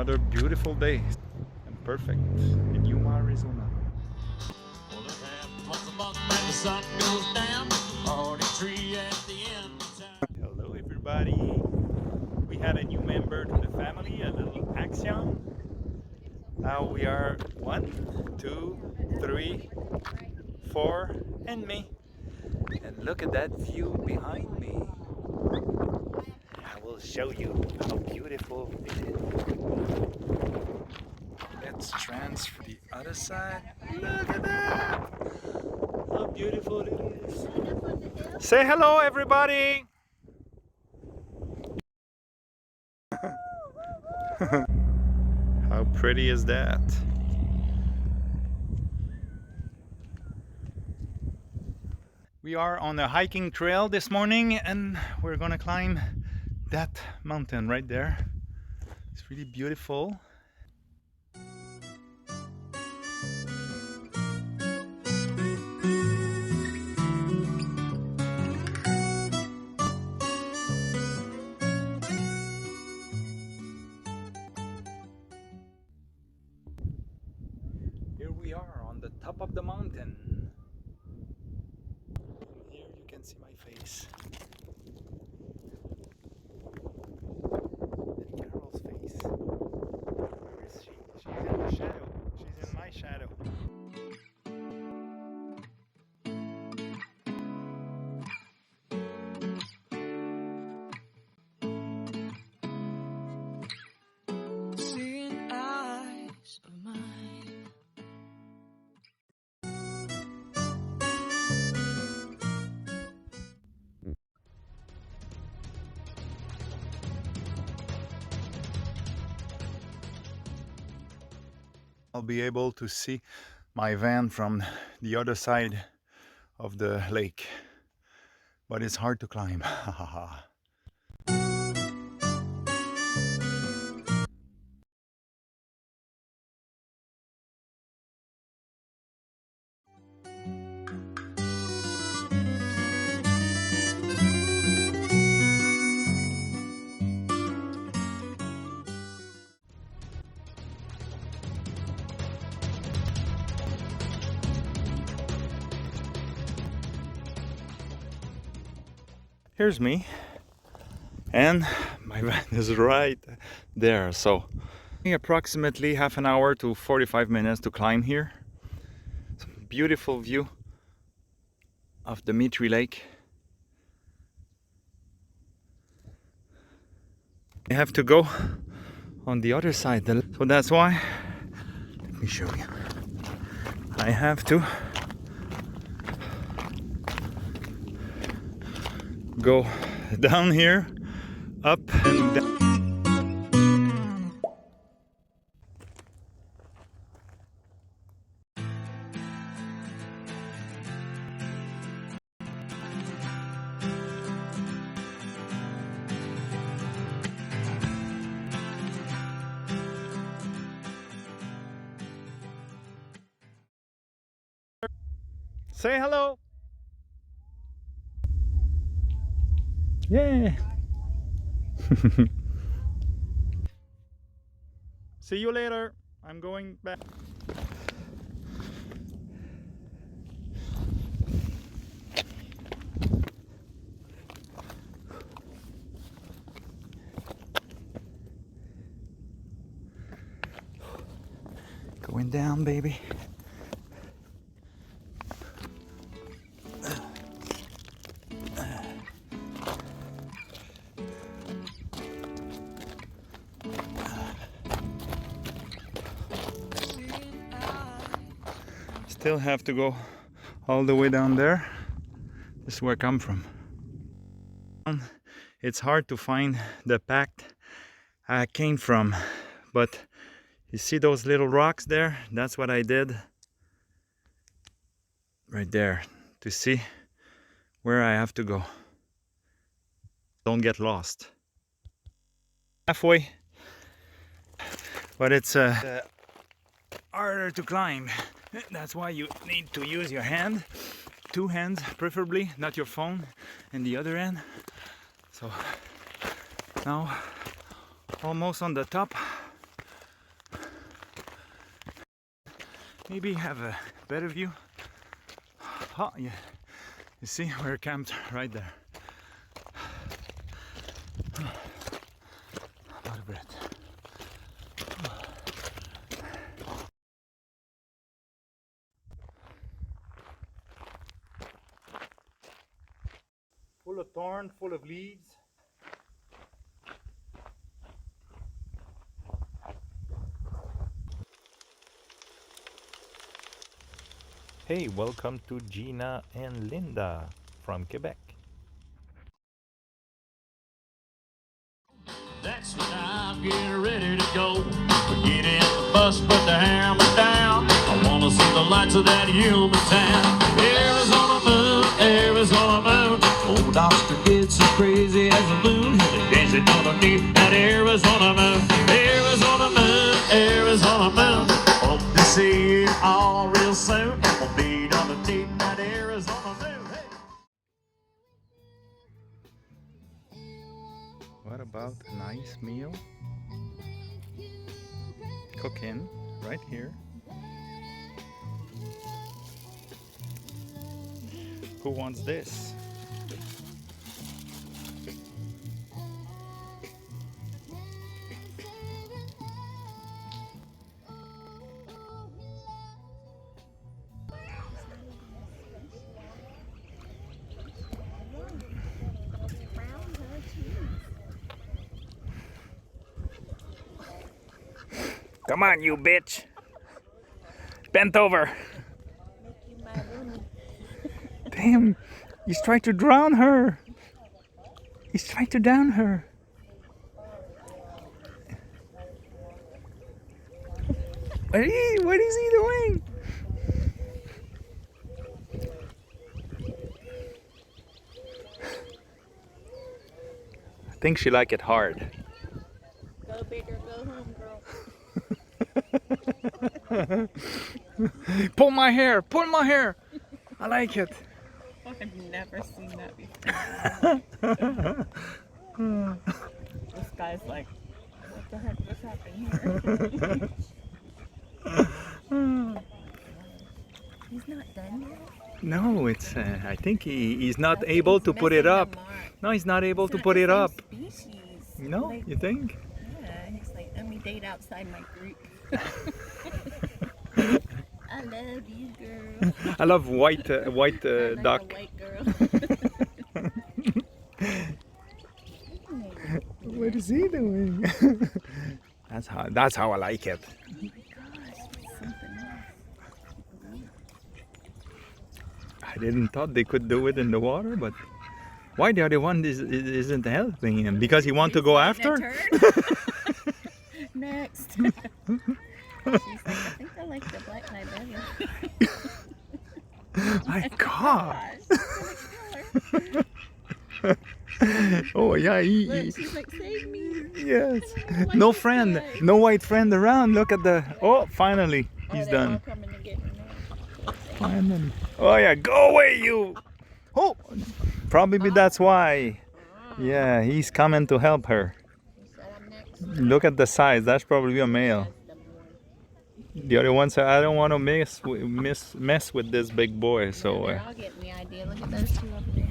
another beautiful day and perfect in Yuma, Arizona. Hello everybody. We had a new member to the family, a little Axion. Now we are 1, 2, 3, 4 and me. And look at that view behind me. I will show you how beautiful it is. Let's transfer the other side. Look at that! How beautiful it is. Say hello everybody! How pretty is that? We are on a hiking trail this morning and we're gonna climb that mountain right there. It's really beautiful. Here we are on the top of the mountain. From here you can see my face. And Carol's face. Where is she? She's in the shadow. She's in my shadow. Seeing eyes of mine. I'll be able to see my van from the other side of the lake, but it's hard to climb. Here's me, and my van is right there, so approximately half an hour to 45 minutes to climb here. Some beautiful view of the Mittry Lake. I have to go on the other side, so that's why, let me show you, I have to go down here, up and down. Say hello. Yeah. See you later. I'm going back. Going down, baby. Still have to go all the way down there. This is where I come from. It's hard to find the path I came from, but you see those little rocks there? That's what I did right there to see where I have to go. Don't get lost. Halfway, but it's harder to climb. That's why you need to use your hand, 2 hands preferably, not your phone and the other hand. So now almost on the top, maybe have a better view. Oh, yeah. You see, we're camped right there. Out of breath. Full of thorn, full of leaves. Hey, welcome to Gina and Linda from Quebec. That's when I'm getting ready to go. Get in the bus, put the hammer down. I wanna see the lights of that human town. Arizona moon, Arizona moon. Old Oscar gets as crazy as a loon. Dancing underneath that Arizona moon. Arizona moon, Arizona moon. Hope to see you all real soon. We'll be underneath that Arizona moon. Hey. What about a nice meal? Cooking right here. Who wants this? Come on, you bitch! Bent over! Damn! He's trying to drown her! He's trying to drown her! What is he doing? I think she like it hard. Go big or go home, girl. Pull my hair! Pull my hair! I like it. I've never seen that before. This guy's like, what the heck was happening here? He's not done yet? No, it's. I think he's not able to put it up. No, he's not able to put it up. Species. No, Like, you think? yeah, he's like, let me date outside my group. I love you, girl. I love white I like duck. a white girl. What is he doing? That's how I like it. Oh my gosh, it's something else. I didn't thought they could do it in the water, but why the other one isn't helping him? Because he want to go after? Next. She's like, I think I like the black guy better. My God! Gosh, Oh yeah, look, she's like, save me. yes. Like No this friend, guy. no white friend around. Look at the. Oh, finally, he's they're all done. coming to get me now. Finally. Oh yeah, go away, you. Oh, probably that's why. Yeah, he's coming to help her. He said I'm next. Look at the size. That's probably a male. That's the boy. The other one said, "I don't want to mess with this big boy." So They're all getting the idea. Look at those two up there.